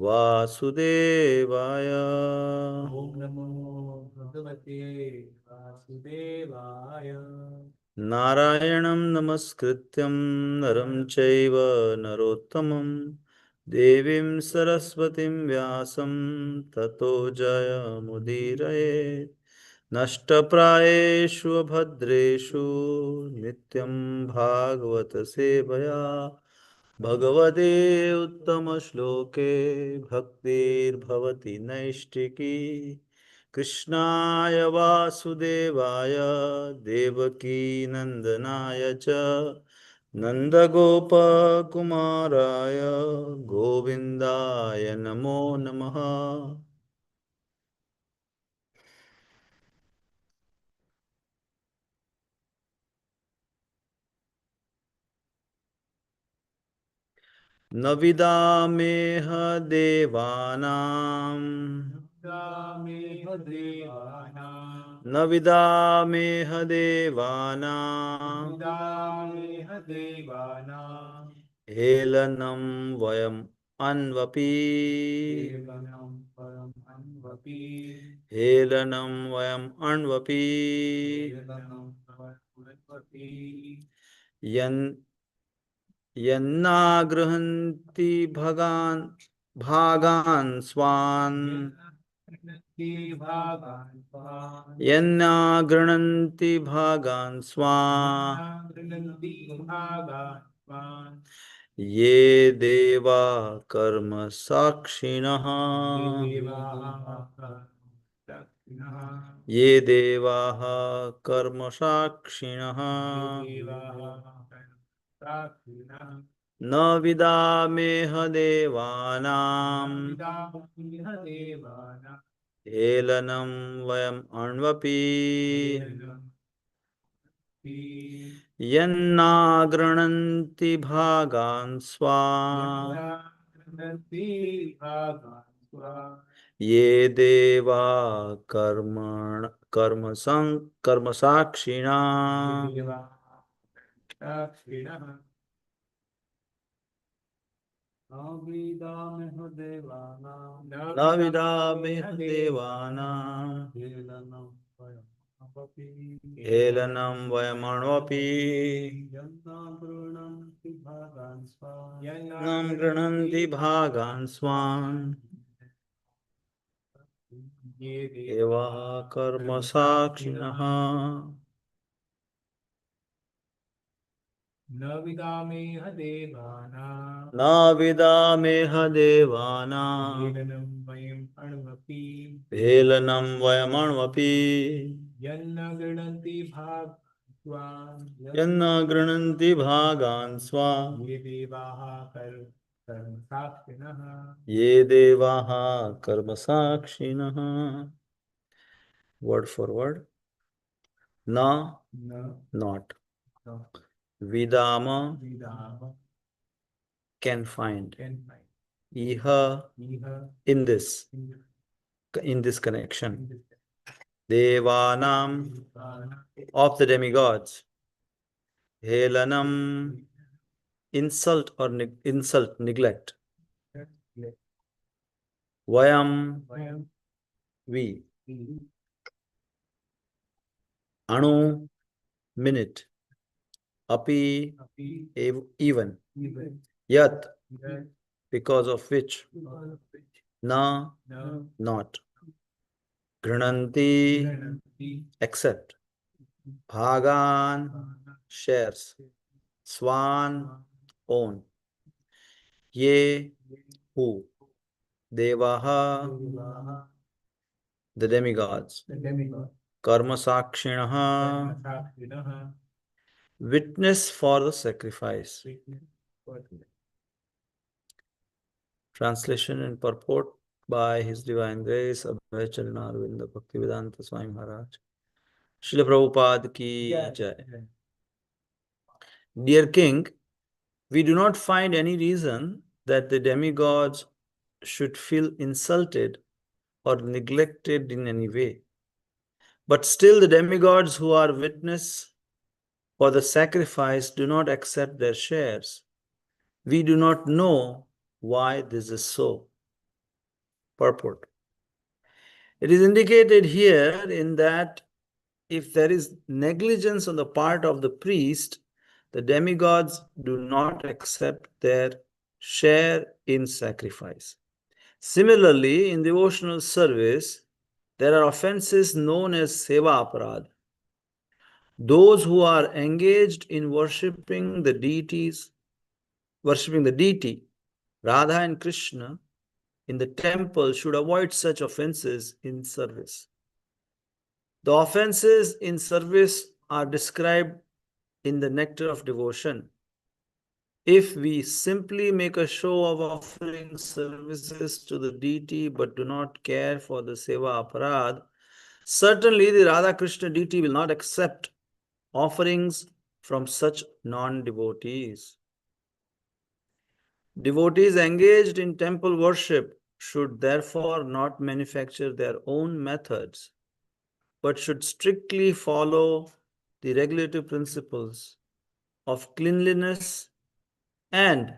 Vasudevaya. Om Namo Bhagavate Vasudevaya. Narayanam namaskrityam naram chaiva narottamam devim saraswatim vyasam tato jaya mudiraye nashtaprayeshu abhadreshu nityam bhagavata sevaya भगवते उत्तमश्लोके भक्तिर्भवति नैष्टिकी कृष्णाय वासुदेवाय देवकीनन्दनाय च नन्दगोपकुमाराय गोविन्दाय नमो नमः। न विदामेह देवानां Gameha Devana. न विदामेह देवानां Gameha Devana. हेलनं वयम् अन्वपि Devanam Param Anvapi. हेलनं वयम् अन्वपि Devanam Param Anvapi. यन् यन्नागृह्णन्ति भागान् स्वान् Bhagavan. यन्नागृह्णन्ति भागान् स्वान् Bhagavan. ये देवा कर्म साक्षिणः ये देवाः कर्म साक्षिणः न विदामेह देवानां हेलनं वयम् अण्वपि यन्नागृह्णन्ति भागान् स्वान् ये देवा कर्म साक्षिणा न विदामेह देवानां हेलनं वयमण्वपि यन्नं गृह्णन्ति भागान् स्वान् देवाः कर्म साक्षिणः न विदामेह देवाना न विदामेह देवानां हेलनं वयम् अण्वपि हेलनं वयमण्वपि यन्न गृह्णन्ति भागान् यन्न गृह्णन्ति भागान् स्वान् ये देवाः कर्म साक्षिणः ये देवाः कर्म साक्षिणः word for word na not vidama can find iha in this connection devanam of the demigods helanam insult or insult neglect vayam we anu minute api even yat because of which na not grananti accept bhagan shares swan own ye who devaha the demigods karma sakshinaha witness for the sacrifice. Translation and purport by His Divine Grace Abhay Charanarvinda Bhaktivedanta Swami Maharaj. Srila Prabhupada ki jai. Dear King, we do not find any reason that the demigods should feel insulted or neglected in any way. But still the demigods who are witness for the sacrifice do not accept their shares. We do not know why this is so. purport. It is indicated here in that if there is negligence on the part of the priest, the demigods do not accept their share in sacrifice. Similarly, in devotional service, there are offenses known as seva aparad. Those who are engaged in worshipping the deity, Radha and Krishna, in the temple should avoid such offenses in service. The offenses in service are described in the nectar of devotion. If we simply make a show of offering services to the deity but do not care for the seva aparad, certainly the Radha Krishna deity will not accept offerings from such non devotees. Devotees engaged in temple worship should therefore not manufacture their own methods, but should strictly follow the regulative principles of cleanliness, and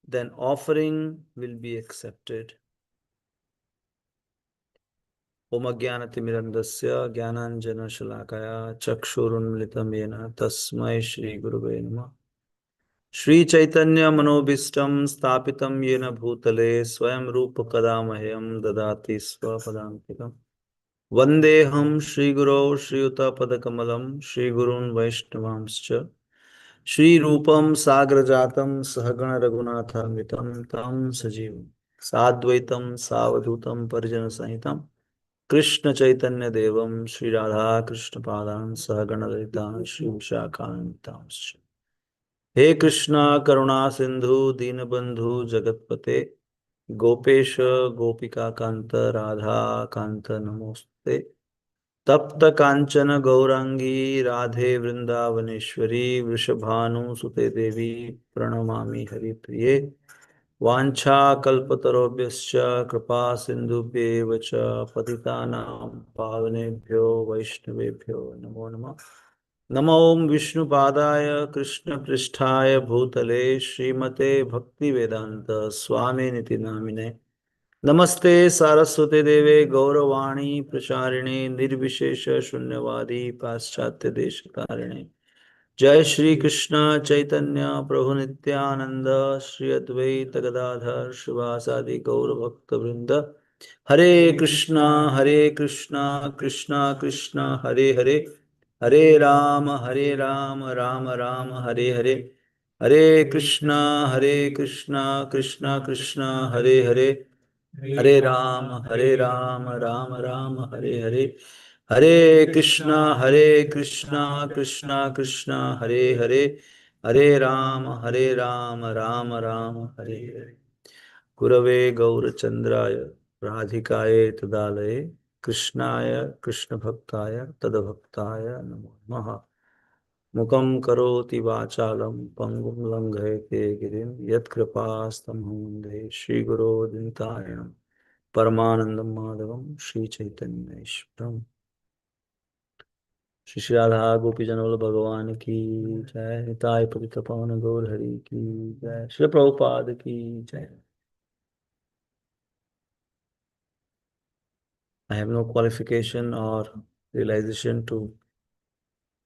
then offering will be accepted. Om Jnanatimirandasya Jnananjana Shalakaya Chakshurunmilitam Yena Tasmai Shri Gurave Namah. Shri Chaitanya Manobishtam Stapitam Yena Bhutale Swayam Rupa Kadamahyam Dadati Swapadantikam. Vandeham Shri Guru Shri Yuta Padakamalam Shri Gurun Vaishnavamscha Shri Rupam Sagrajatam Sahagana Raghunathamvitam Tam Sajivam Sadvaitam Savadutam Parijana Sahitam Krishna Chaitanya Devam Shri Radha Krishna Padan Sahagana Lalita Shri Vishakhantamscha. He Krishna Karuna Sindhu Dinabandhu Jagatpate Gopesha Gopika Kanta Radha Kanta Namoste तप्त कांचन गौरांगी राधे वृंदावनेश्वरी वृषभानु सुते देवी प्रणमामि हरिप्रिये वाञ्छाकल्पतरुभ्यश्च कृपा सिन्धुभ्येव च पतितानां पावनेभ्यो वैष्णवेभ्यो नमो नमः। नमो विष्णुपादाय कृष्णपृष्ठाय भूतले श्रीमते भक्तिवेदान्त स्वामिनिति नामिने नमस्ते सारस्वते देवे गौरवाणी प्रचारिणे निर्विशेष शून्यवादी पाश्चात्य देश तारिणे जय श्री कृष्ण चैतन्य प्रभु नित्यानंद श्री अद्वैत गदाधर शिवासादि गौर भक्त वृंद हरे कृष्णा कृष्णा कृष्णा हरे हरे हरे राम राम राम हरे हरे हरे कृष्णा कृष्णा कृष्णा हरे हरे हरे राम राम राम हरे हरे हरे कृष्णा कृष्णा कृष्णा हरे राम राम राम हरे हरे। गुरवे गौरचंद्राय राधिकाये तदालये कृष्णाय कृष्ण भक्ताय तदभक्ताय नमो नमः। मुखं करोति वाचालं पंगुं लंघयते गिरिं यत्कृपास्तं वन्दे श्रीगुरो दिनतारिणं परमानंदं माधवं श्री चैतन्येश्वरम्। श्री राधा गोपीजन भगवान की जय। निताय पतित पावन गौर हरि की जय। श्री प्रभुपाद की जय। I have no qualification or realization to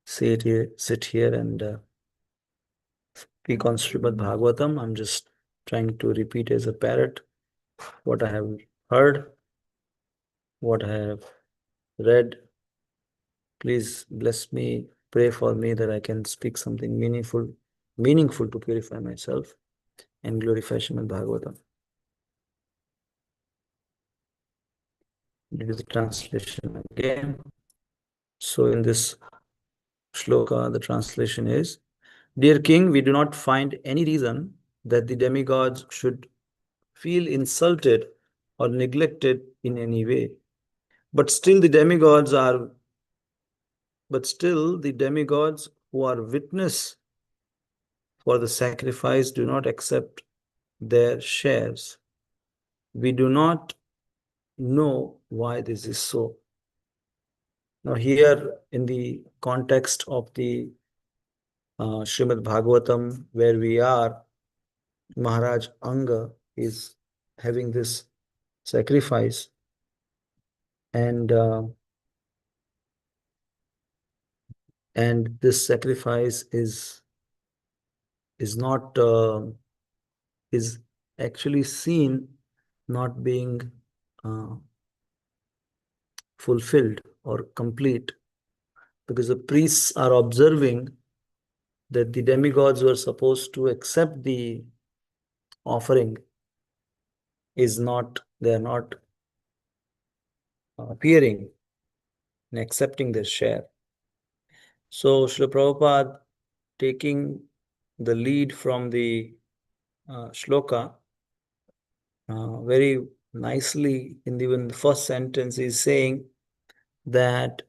sit here and speak on Srimad Bhagavatam. I'm just trying to repeat as a parrot what I have heard, what I have read. Please bless me, pray for me that I can speak something meaningful to purify myself and glorify Srimad Bhagavatam. It is the translation again. So in this shloka, the translation is, Dear King, we do not find any reason that the demigods should feel insulted or neglected in any way. But still the demigods who are witness for the sacrifice do not accept their shares. We do not know why this is so. Now here in the context of the Srimad Bhagavatam where we are, Maharaj Anga is having this sacrifice, and this sacrifice is not is actually seen not being uh, fulfilled or complete, because the priests are observing that the demigods were supposed to accept the offering is not, they are not appearing and accepting their share. So Srila Prabhupada, taking the lead from the shloka, very nicely in even the first sentence is saying that,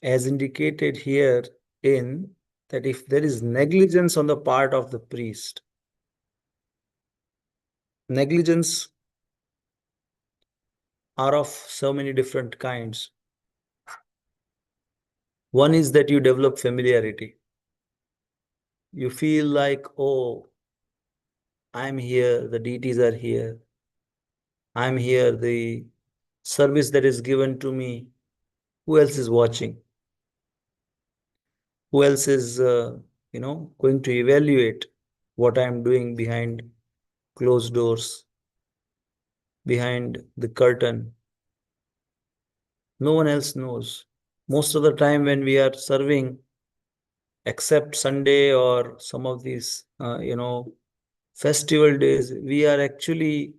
as indicated here, in that if there is negligence on the part of the priest, negligence are of so many different kinds. One is that you develop familiarity. You feel like, oh, I'm here, the deities are here, I'm here, the service that is given to me, who else is watching? Who else is, going to evaluate what I'm doing behind closed doors, behind the curtain? No one else knows. Most of the time when we are serving, except Sunday or some of these, festival days, we are actually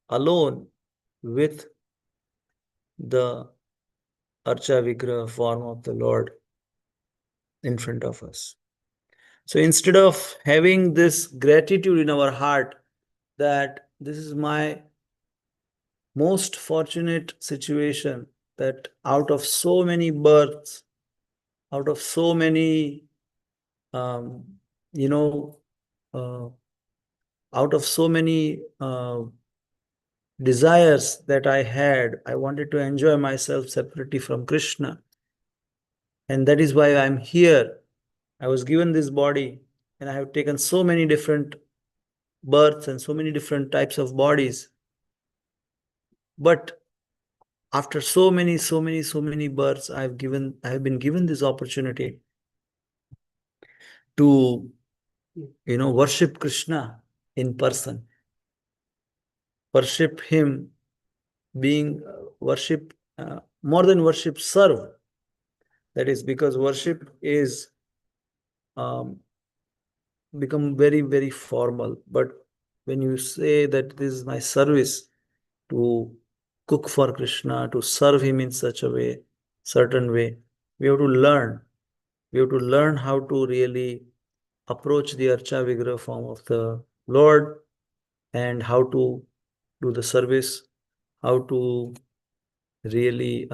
alone with the Archa Vigraha form of the Lord in front of us. So instead of having this gratitude in our heart that this is my most fortunate situation, that out of so many births, out of so many, um, you know, uh, out of so many desires that I had, I wanted to enjoy myself separately from Krishna. And that is why I'm here. I was given this body, and I have taken so many different births and so many different types of bodies. But after so many births, I have been given this opportunity to, worship Krishna in person, worship Him, being worship, more than worship, serve. That is because worship is um, become very, very formal. But when you say that this is my service, to cook for Krishna, to serve Him in such a way, certain way, we have to learn. We have to learn how to really approach the Archa Vigraha form of the Lord, and how to do the service, how to really,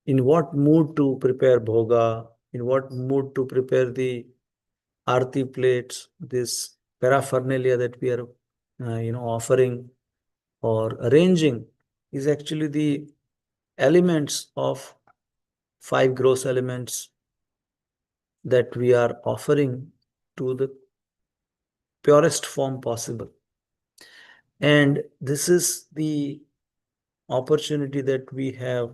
in what mood to prepare bhoga, in what mood to prepare the arti plates, this paraphernalia that we are, offering or arranging, is actually the elements of five gross elements that we are offering to the purest form possible. And this is the opportunity that we have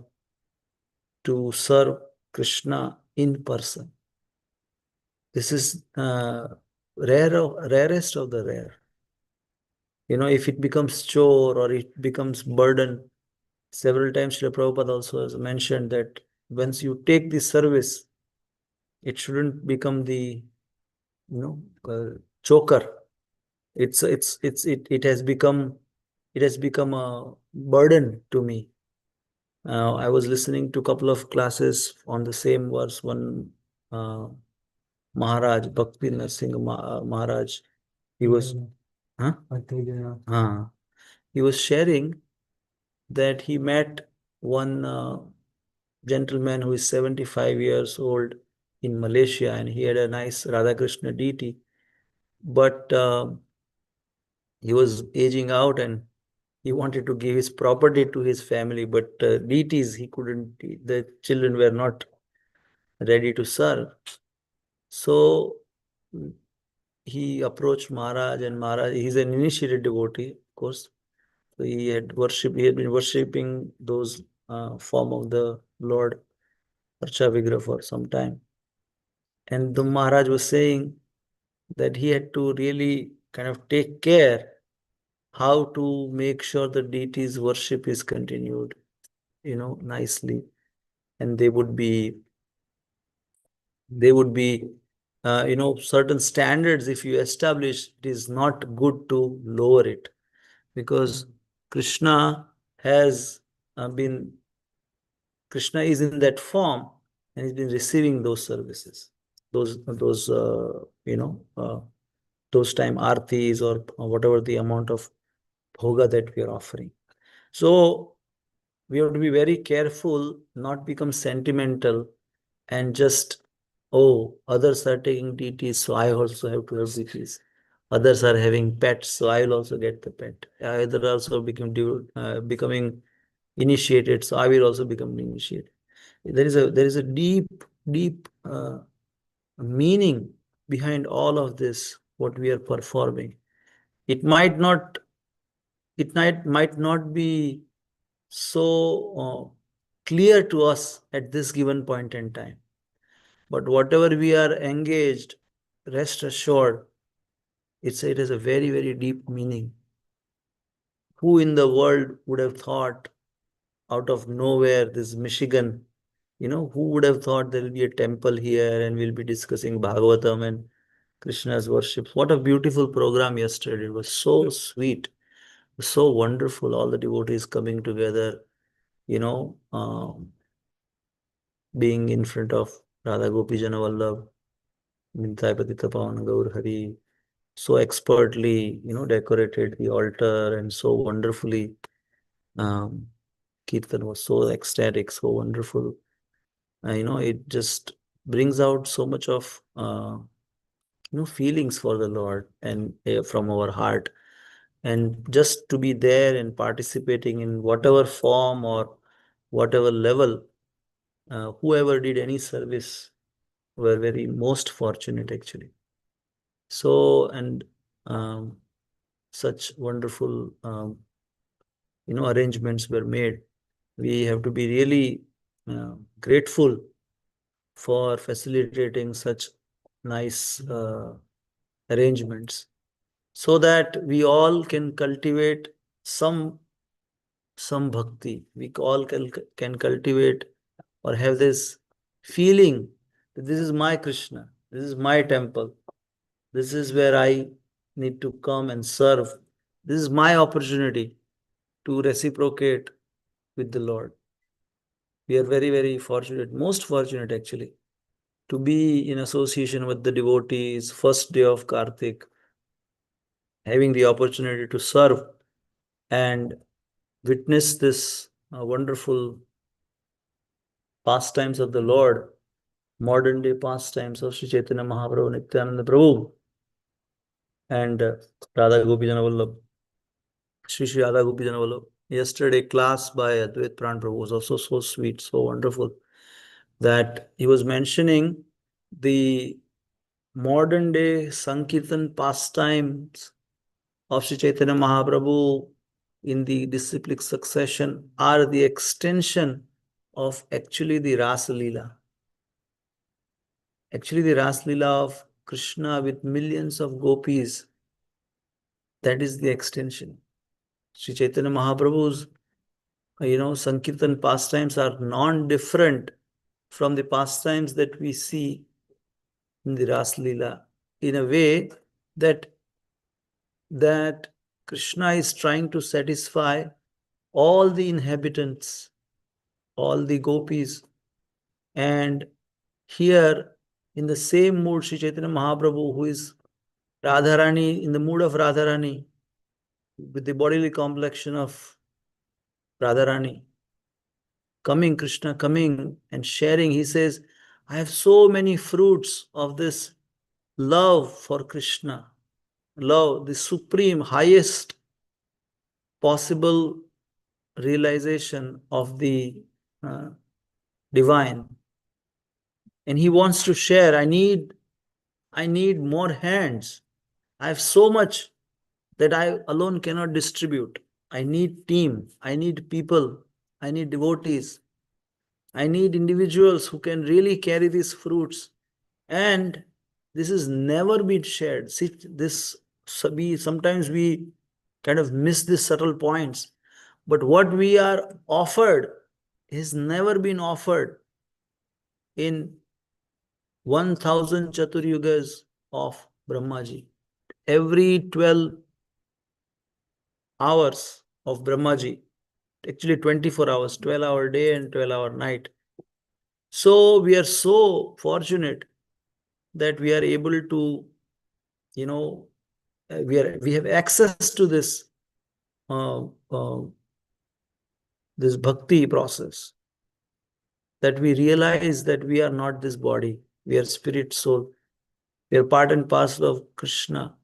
to serve Krishna in person. This is rarest of the rare. If it becomes chore or it becomes burden, several times Srila Prabhupada also has mentioned that once you take this service, it shouldn't become the, choker. It has become a burden to me. I was listening to a couple of classes on the same verse. One uh, Maharaj, Bhakti Narsingh Maharaj, he was, huh? He was sharing that he met one gentleman who is 75 years old in Malaysia, and he had a nice Radha Krishna deity, but he was aging out, and he wanted to give his property to his family, but deities he couldn't, the children were not ready to serve. So he approached Maharaj, and Maharaj, he's an initiated devotee, of course. So he had been worshipping those form of the Lord Archa Vigraha for some time. And the Maharaj was saying that he had to really kind of take care how to make sure the deity's worship is continued, nicely. And they would be certain standards. If you establish, it is not good to lower it, because Krishna has been Krishna is in that form, and he's been receiving those services, those time artis, or whatever the amount of bhoga that we are offering. So we have to be very careful, not become sentimental, and just, oh, others are taking deities, so I also have to have deities. Others are having pets, so I will also get the pet. Either also becoming initiated, so I will also become initiated. There is a deep meaning behind all of this, what we are performing. It might not it might not be so clear to us at this given point in time, but whatever we are engaged, rest assured, it has a very, very deep meaning. Who in the world would have thought, out of nowhere, this Michigan, who would have thought there will be a temple here and we'll be discussing Bhagavatam and Krishna's worship? What a beautiful program yesterday. It was so sweet, so wonderful. All the devotees coming together, you know, um, being in front of Radha Gopi Janavallabh, Mintai Patita Pavan Gaur Hari, so expertly, decorated the altar, and so wonderfully. Um, Kirtan was so ecstatic, so wonderful. It just brings out so much of feelings for the Lord, and from our heart. And just to be there and participating in whatever form or whatever level, whoever did any service were very most fortunate, actually. So, and um, such wonderful arrangements were made. We have to be really grateful for facilitating such nice arrangements, so that we all can cultivate some bhakti. We all can cultivate or have this feeling that this is my Krishna, this is my temple, this is where I need to come and serve. This is my opportunity to reciprocate with the Lord. We are very, very fortunate, most fortunate actually, to be in association with the devotees, first day of Kartik, having the opportunity to serve and witness this wonderful pastimes of the Lord, modern day pastimes of Sri Chaitanya Mahaprabhu, Nityananda Prabhu, and Radha Gopi Janavallabh, Sri Radha Gopi Janavallabh. Yesterday, class by Advait Pran Prabhu was also so sweet, so wonderful, that he was mentioning the modern day Sankirtan pastimes of Sri Chaitanya Mahaprabhu in the disciplic succession are the extension of actually the Rasa Leela. Actually, the Ras Leela of Krishna with millions of gopis, that is the extension. Sri Chaitanya Mahaprabhu's, Sankirtan pastimes are non-different from the pastimes that we see in the Ras Leela, in a way that Krishna is trying to satisfy all the inhabitants, all the gopis. And here, in the same mood, Sri Chaitanya Mahaprabhu, who is Radharani, in the mood of Radharani, with the bodily complexion of Radharani, Krishna coming and sharing, he says, I have so many fruits of this love for Krishna, love, the supreme, highest possible realization of the uh, divine. And he wants to share. I need more hands. I have so much that I alone cannot distribute. I need team. I need people. I need devotees. I need individuals who can really carry these fruits. And this has never been shared. See, this we sometimes we kind of miss these subtle points. But what we are offered has never been offered in 1000 Chaturyugas of Brahmaji. Every 12 hours of Brahmaji, actually 24 hours, 12-hour day and 12-hour night. So we are so fortunate that we are able to, you know, we have access to uh, uh, this bhakti process, that we realize that we are not this body, we are spirit, soul, we are part and parcel of Krishna,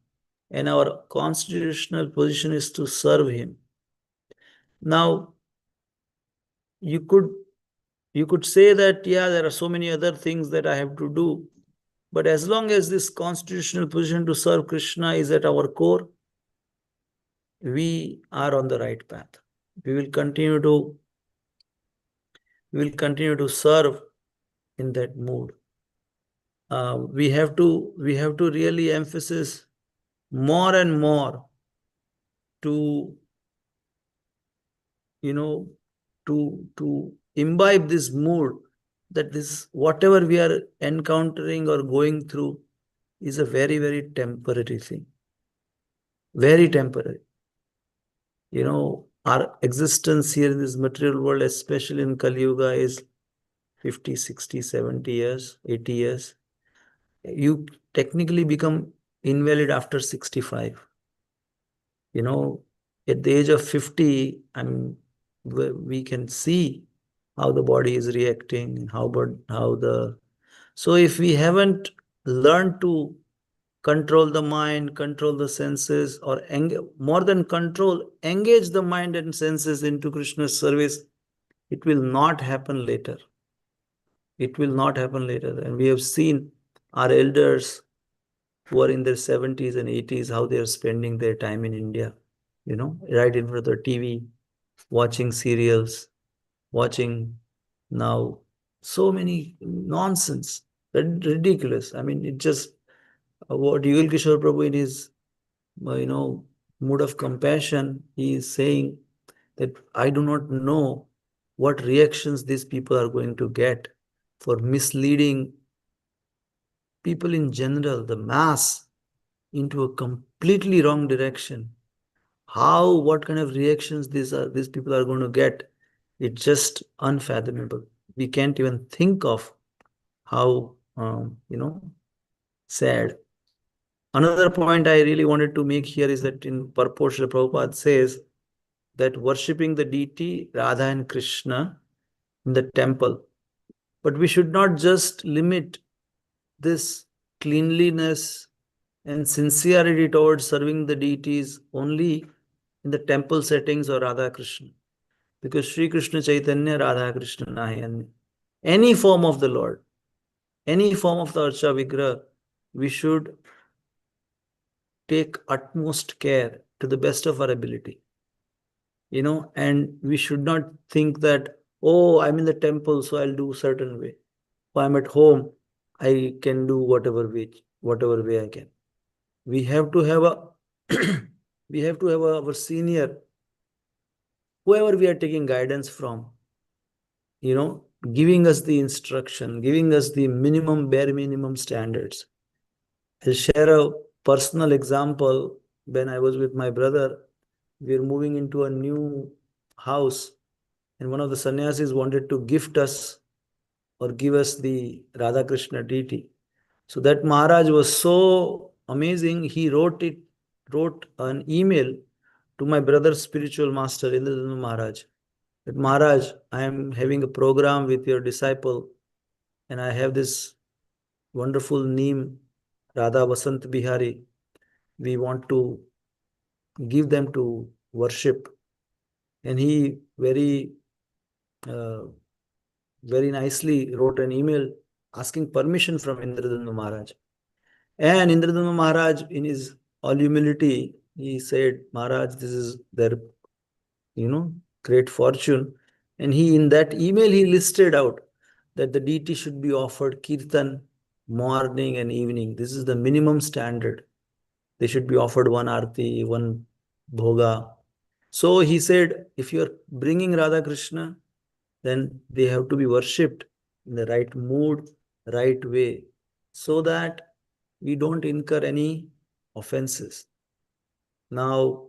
and our constitutional position is to serve him. Now, you could you could say that, yeah, there are so many other things that I have to do, but as long as this constitutional position to serve Krishna is at our core, we are on the right path. We will continue to serve in that mood. We have to really emphasize more and more to, you know, to imbibe this mood, that this whatever we are encountering or going through is a very, very temporary thing, very temporary. Our existence here in this material world, especially in Kali Yuga, is 50, 60, 70 years, 80 years. You technically become invalid after 65. You know, at the age of 50, I mean, we can see how the body is reacting, how the. So if we haven't learned to control the mind, control the senses, or more than control, engage the mind and senses into Krishna's service, it will not happen later. It will not happen later. And we have seen our elders who are in their 70s and 80s, how they are spending their time in India, right in front of the TV, watching serials, watching now so many nonsense, ridiculous. I mean, it just, what Yugal Kishore Prabhu in his, mood of compassion, he is saying that I do not know what reactions these people are going to get for misleading people in general, the mass, into a completely wrong direction. What kind of reactions these people are going to get, it's just unfathomable. We can't even think of how, sad. Another point I really wanted to make here is that in purport, Srila Prabhupada says that worshipping the deity Radha and Krishna in the temple, but we should not just limit this cleanliness and sincerity towards serving the deities only in the temple settings or Radha Krishna. Because Sri Krishna Chaitanya, Radha Krishna Nahi, any form of the Lord, any form of the Archa Vigraha, we should take utmost care to the best of our ability. And we should not think that, oh, I'm in the temple, so I'll do certain way. Or I'm at home, I can do whatever way I can. We have to have a we have to have our senior, whoever we are taking guidance from, giving us the instruction, giving us the bare minimum standards. I'll share a personal example. When I was with my brother, we are moving into a new house, and one of the sannyasis wanted to gift us or give us the Radha Krishna deity. So that Maharaj was so amazing. He wrote an email to my brother's spiritual master, Indradanu Maharaj, that Maharaj, I am having a program with your disciple, and I have this wonderful neem, Radha Vasant Bihari. We want to give them to worship. And he uh, very nicely wrote an email asking permission from Indradanu Maharaj. And Indradanu Maharaj, in his all humility, he said, Maharaj, this is their great fortune. And he, in that email, he listed out that the deity should be offered kirtan morning and evening. This is the minimum standard. They should be offered one arti, one bhoga. So he said, if you're bringing Radha Krishna, then they have to be worshipped in the right mood, right way, so that we don't incur any offenses. Now,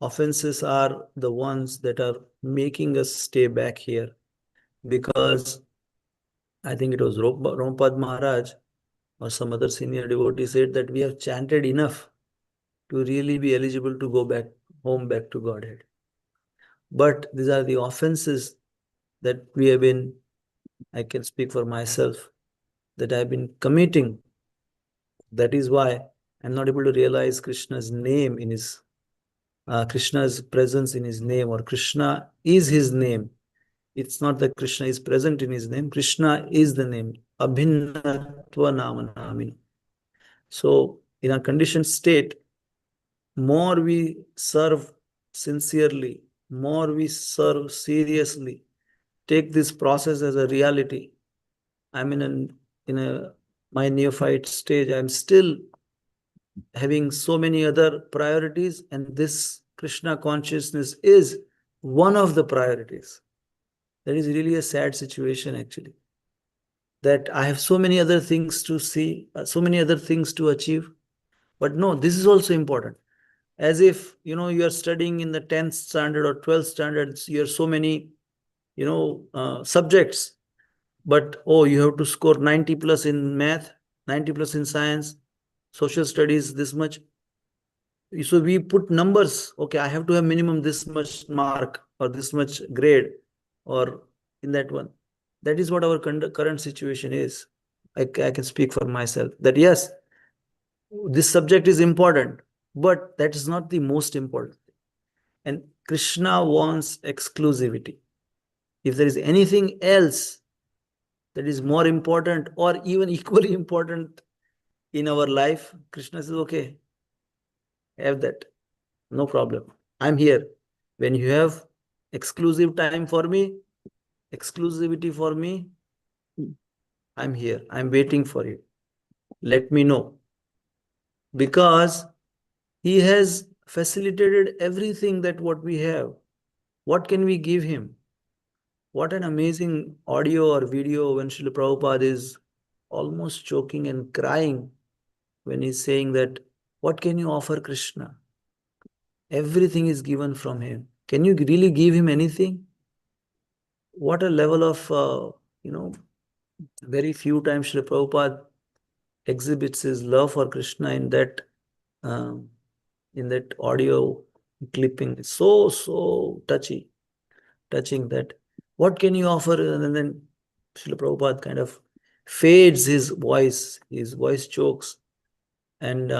offenses are the ones that are making us stay back here, because I think it was Rompad Maharaj or some other senior devotee said that we have chanted enough to really be eligible to go back home, back to Godhead. But these are the offenses that we have been, I can speak for myself, that I've been committing. That is why I'm not able to realize Krishna's name in his, Krishna's presence in his name, or Krishna is his name. It's not that Krishna is present in his name. Krishna is the name. Abhinnatva namanamina. So in a conditioned state, more we serve sincerely, more we serve seriously, take this process as a reality. I'm in a my neophyte stage. I'm still having so many other priorities, and this Krishna consciousness is one of the priorities. That is really a sad situation, actually. That I have so many other things to see, so many other things to achieve. But no, this is also important. As if, you are studying in the 10th standard or 12th standard, you have so many, subjects. But, oh, you have to score 90 plus in math, 90 plus in science, social studies, this much. So we put numbers. Okay, I have to have minimum this much mark or this much grade or in that one. That is what our current situation is. I can speak for myself that yes, this subject is important, but that is not the most important. And Krishna wants exclusivity. If there is anything else that is more important or even equally important in our life, Krishna says, okay, have that. No problem. I'm here. When you have exclusive time for me, exclusivity for me, I'm here. I'm waiting for you. Let me know. Because he has facilitated everything that what we have. What can we give him? What an amazing audio or video when Srila Prabhupada is almost choking and crying when he's saying that, what can you offer Krishna? Everything is given from him. Can you really give him anything? What a level of, very few times Srila Prabhupada exhibits his love for Krishna um, in that audio clipping. It's so, so touching that. What can you offer? And then Srila Prabhupada kind of fades his voice chokes. And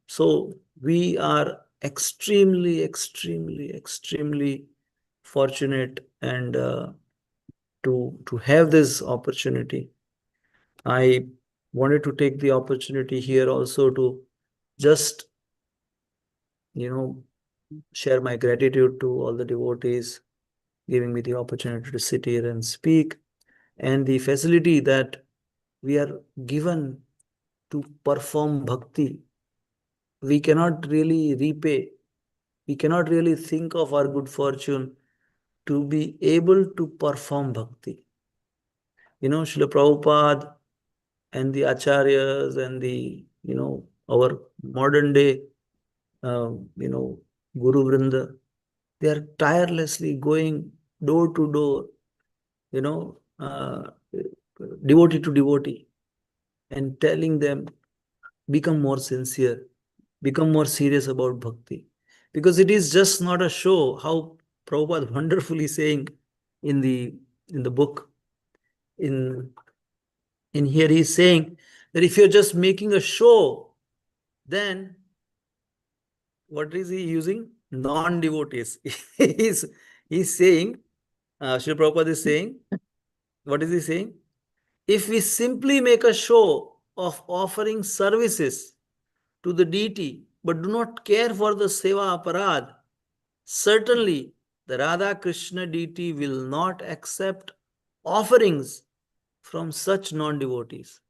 so we are extremely, extremely, extremely fortunate and to have this opportunity. I wanted to take the opportunity here also to just, you know, share my gratitude to all the devotees giving me the opportunity to sit here and speak, and the facility that we are given to perform bhakti. We cannot really repay, we cannot really think of our good fortune to be able to perform bhakti. Srila Prabhupada and the acharyas and the, our modern day, you know, Guru Vrinda, they are tirelessly going door to door, you know, uh, devotee to devotee, and telling them, become more sincere, become more serious about bhakti. Because it is just not a show, how Prabhupada wonderfully saying in the book, in in here he's saying that if you're just making a show, then what is he using? Non-devotees. he's he's saying, Srila Prabhupada is saying, what is he saying? If we simply make a show of offering services to the deity, but do not care for the seva aparad, Certainly, the Radha Krishna deity will not accept offerings from such non devotees.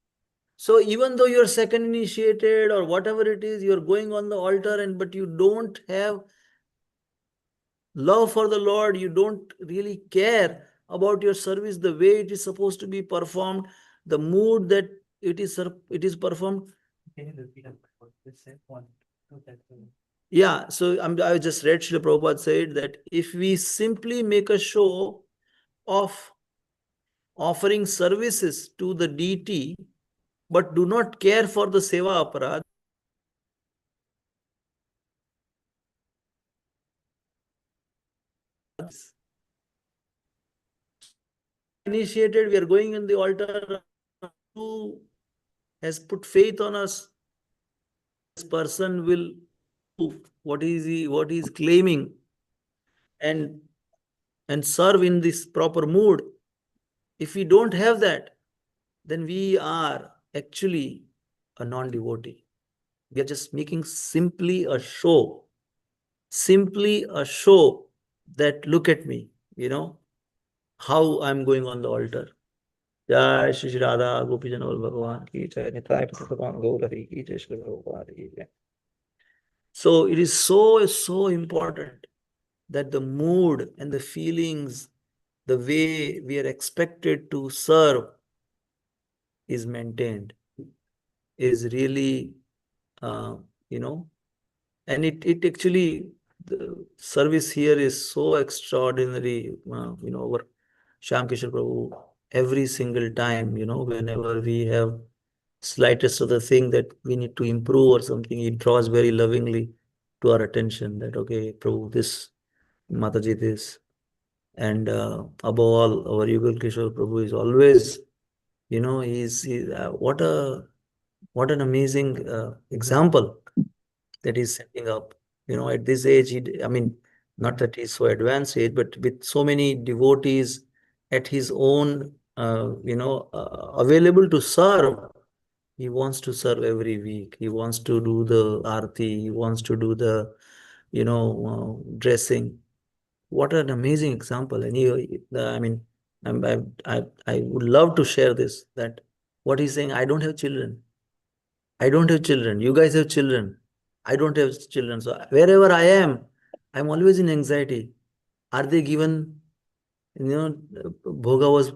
So, even though you're second initiated or whatever it is, you're going on the altar, and but you don't have love for the Lord, you don't really care about your service the way it is supposed to be performed, the mood that it is performed. Can you repeat what you said? Yeah, so I just read Srila Prabhupada said that if we simply make a show of offering services to the deity, but do not care for the seva aparad, initiated, we are going in the altar, who has put faith on us, this person will do what he is claiming, and serve in this proper mood. If we don't have that, then we are actually a non-devotee. We are just making simply a show that look at me, how I'm going on the altar. Jai Shri Radha Gopi Janol Bhagavan ki jai, Nitai Bhagavan Gaurari ki jai, Shri Prabhupada ki jai. So it is so important that the mood and the feelings, the way we are expected to serve is maintained, is really, uh, you know, and it actually, the service here is so extraordinary, our Shyam Kishore Prabhu, every single time, whenever we have slightest of the thing that we need to improve or something, he draws very lovingly to our attention that, okay, Prabhu, this, Mataji, this. And above all, our Yugal Kishore Prabhu is always, what an amazing example that he's setting up. At this age, I mean, not that he's so advanced age, but with so many devotees at his own, available to serve. He wants to serve every week. He wants to do the arti. He wants to do the, dressing. What an amazing example! And I mean, I would love to share this. That what he's saying. I don't have children. I don't have children. You guys have children. I don't have children. So wherever I am, I'm always in anxiety. Are they given? Bhoga was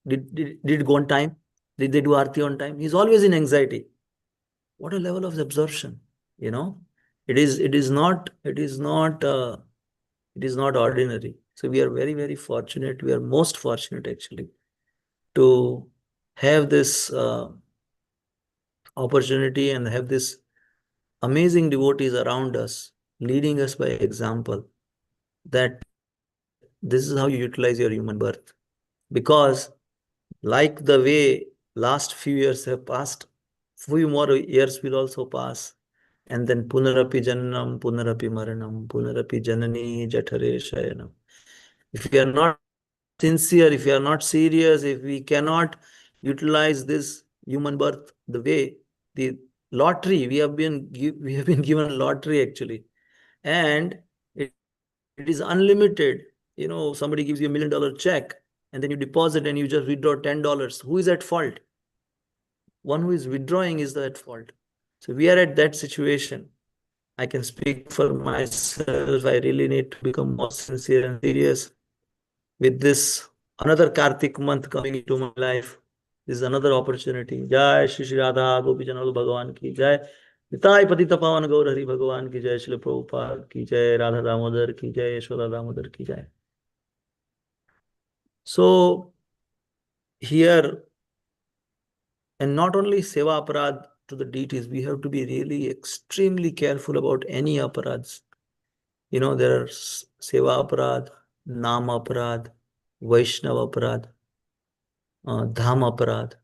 did it go on time? Did they do arti on time? He's always in anxiety. What a level of absorption, you know. It is not ordinary. So we are very fortunate. We are most fortunate actually to have this opportunity and have this amazing devotees around us, leading us by example, that this is how you utilize your human birth. Because like the way last few years have passed, few more years will also pass. And then punarapi jananam, punarapi maranam, punarapi janani jathare shayanam. If we are not sincere, if we are not serious, if we cannot utilize this human birth the way, the lottery, we have been given a lottery actually, and it is unlimited. Somebody gives you $1 million check, and then you deposit and you just withdraw $10. Who is at fault? One who is withdrawing is at fault. So we are at that situation. I can speak for myself. I really need to become more sincere and serious with this another Kartik month coming into my life. This is another opportunity. Jai Shri Shri Radha Gopi Janal Bhagavan ki jai. Nitai Patita Pavan Gaur Hari Bhagavan ki jai. Shri Prabhupada ki jai. Radha Damodar ki jai. Yashoda Damodar ki jai. So here, and not only seva aparad to the deities, we have to be really extremely careful about any aparads. There are seva aparad, nam aparad, Vaishnava aparad, dham aparad.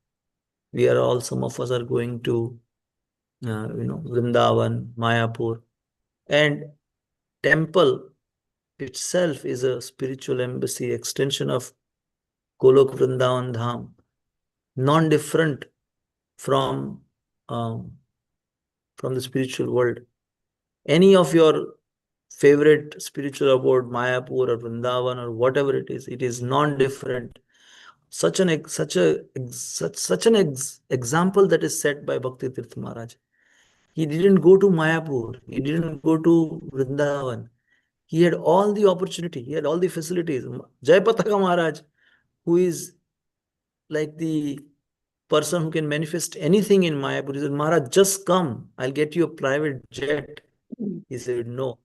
We are all, some of us are going to, Vrindavan, Mayapur, and temple itself is a spiritual embassy, extension of Golok Vrindavan Dham, non-different from um, from the spiritual world. Any of your favorite spiritual abode, Mayapur or Vrindavan or whatever it is non-different. Such an example that is set by Bhakti Tirtha Maharaj. He didn't go to Mayapur. He didn't go to Vrindavan. He had all the opportunity. He had all the facilities. Jayapataka Maharaj, who is like the person who can manifest anything in Mayapur, he said, Maharaj, just come. I'll get you a private jet. He said, no.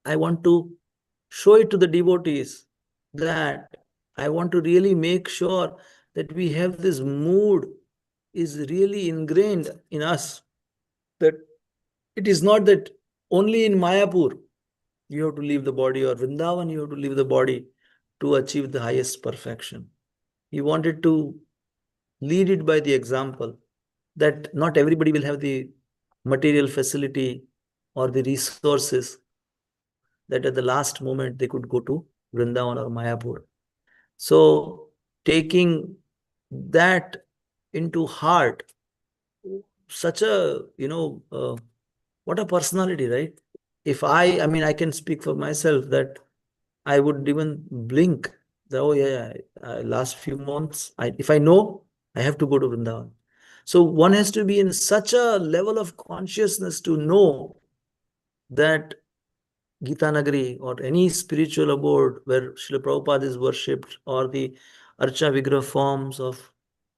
I want to show it to the devotees that I want to really make sure that we have this mood is really ingrained in us, that it is not that only in Mayapur you have to leave the body, or Vrindavan you have to leave the body to achieve the highest perfection. He wanted to lead it by the example that not everybody will have the material facility or the resources that at the last moment they could go to Vrindavan or Mayapur. So taking that into heart, such a, what a personality, right? If I mean, I can speak for myself that I would even blink. Oh yeah, last few months, if I know, I have to go to Vrindavan. So one has to be in such a level of consciousness to know that Gita Nagari or any spiritual abode where Srila Prabhupada is worshipped, or the Archa Vigraha forms of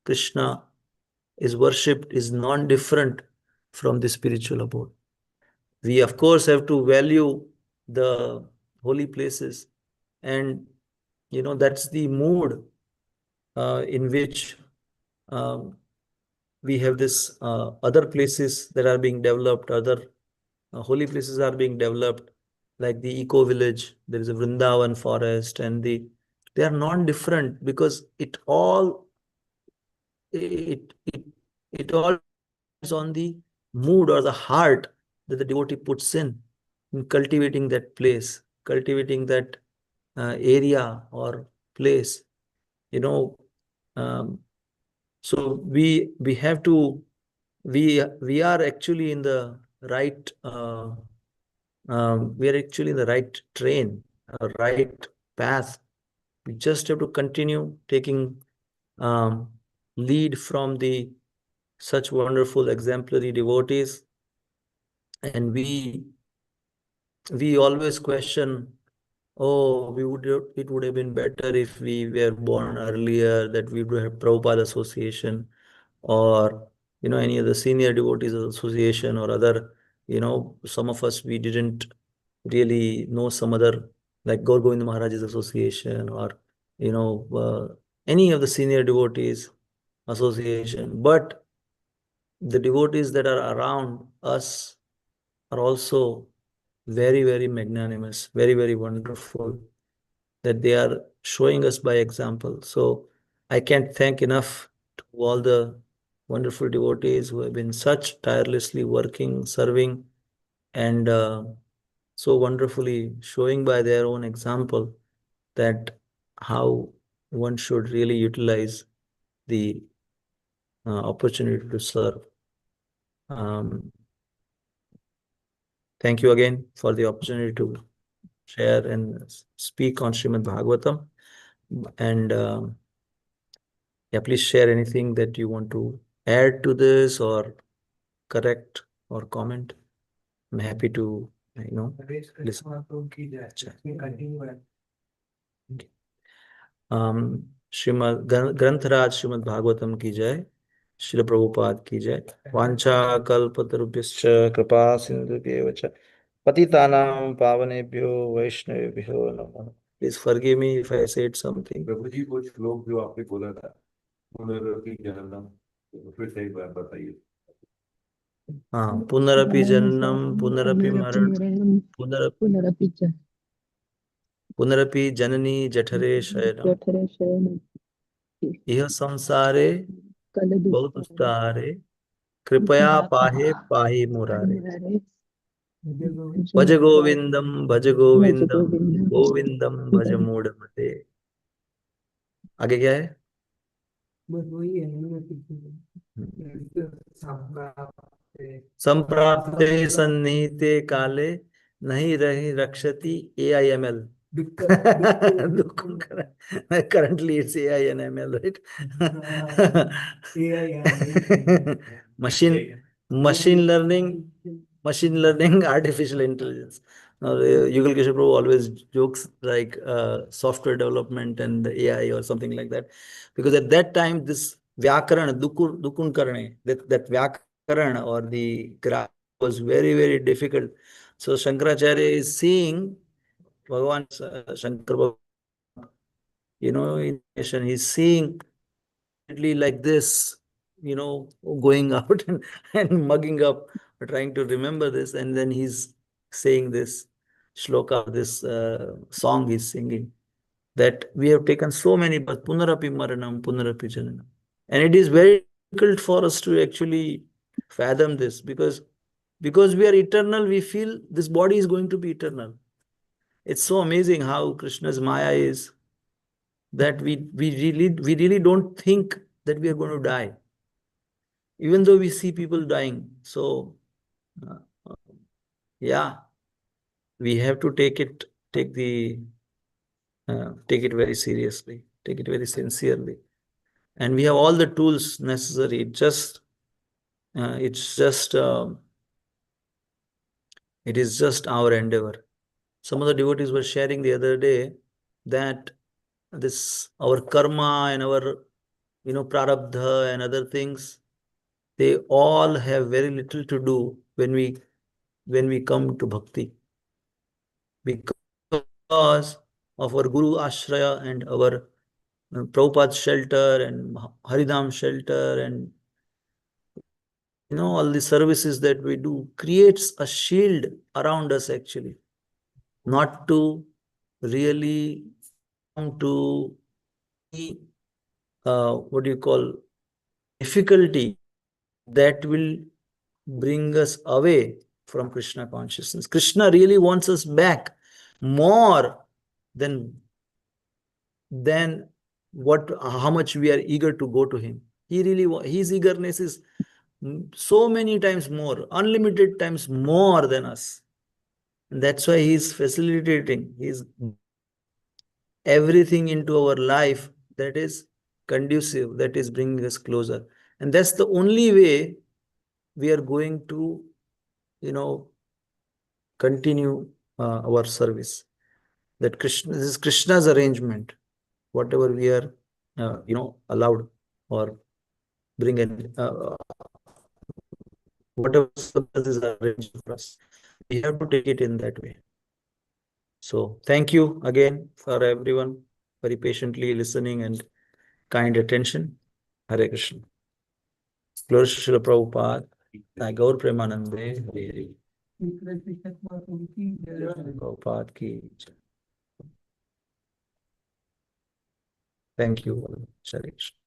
Krishna is worshipped, is non-different from the spiritual abode. We of course have to value the holy places, and that's the mood in which um, we have this other places that are being developed, other holy places are being developed, like the eco village. There is a Vrindavan forest, and they are non-different because it it it all depends on the mood or the heart that the devotee puts in cultivating that place, cultivating that area or place. You know, um, so we have to we are actually in the right we are actually in the right train, right path. We just have to continue taking um, lead from the such wonderful exemplary devotees, and we always question, oh, it would have been better if we were born earlier, that we would have Prabhupada Association, or any other senior devotees association, or other, some of us, we didn't really know some other, like Gaur Govind Maharaj's association, or any of the senior devotees association. But the devotees that are around us are also very, very magnanimous, very, very wonderful, that they are showing us by example. So I can't thank enough to all the wonderful devotees who have been such tirelessly working, serving, and so wonderfully showing by their own example that how one should really utilize the opportunity to serve. Um, Thank you again for the opportunity to share and speak on Srimad Bhagavatam. And yeah, please share anything that you want to add to this, or correct, or comment. I'm happy to, listen. अच्छा. श्रीमद ग्रंथराज श्रीमद भागवतम की जय. श्रील प्रभुपाद की जय. वांछा कल्पतरुभ्यश्च कृपा सिंधुभ्येव च पतितानां पावनेभ्यो वैष्णवेभ्यो नमः. Please forgive me if I said something. प्रभु जी वो श्लोक जो आपने बोला था पुनरपि जननम, फिर से एक बार बताइए. हाँ, पुनरपि जननम पुनरपि मरण पुनरपि पुनरपि च पुनरपि जननी जठरे शयनम जठरे शयनम् इह संसारे बहुत कलदुस्तारे उस्तारे कृपया पाहे पाहि मुरारे. मुरारे भज भज भज गोविंदम गोविंदम गोविंदम भज मूढ़मते. आगे क्या है? बस वही है. संप्राप्ते सन्निहिते काले nahi rahi rakshati AIML. Currently it's AI and ML, right? machine machine learning, artificial intelligence. Now, Yugal Keshav Prabhu always jokes like software development and the AI or something like that, because at that time this Vyakaran, Dukun Karane, that Vyakaran or the grammar was very, very difficult. So Shankaracharya is seeing Bhagavan Shankar Bhagavan, in he's seeing like this, going out and mugging up, trying to remember this, and then he's saying this shloka, this song he's singing, that we have taken so many, but punarapi maranam, punarapi jananam. And it is very difficult for us to actually fathom this, because we are eternal, we feel this body is going to be eternal. It's so amazing how Krishna's Maya is, that we really don't think that we are going to die, even though we see people dying. So uh, yeah, we have to take it very seriously, take it very sincerely, and we have all the tools necessary. It's just it is just our endeavor. Some of the devotees were sharing the other day that this our karma and our prarabdha and other things, they all have very little to do when we come to bhakti, because of our guru ashraya and our Prabhupada shelter and Haridham shelter, and all the services that we do creates a shield around us, actually, not to really come to any, what do you call, difficulty that will bring us away from Krishna consciousness. Krishna really wants us back more than how much we are eager to go to him. His eagerness is so many times more, unlimited times more than us. And that's why he's facilitating. He's everything into our life that is conducive, that is bringing us closer. And that's the only way we are going to, continue our service. That Krishna, this is Krishna's arrangement. Whatever we are, allowed, or bring in, whatever is arranged for us, we have to take it in that way. So thank you again for everyone very patiently listening and kind attention. Hare Krishna. Glory to Srila Prabhupada. Thy Gaur Premanande. Hare Hare. Prabhupada ki. Thank you. Hare Krishna.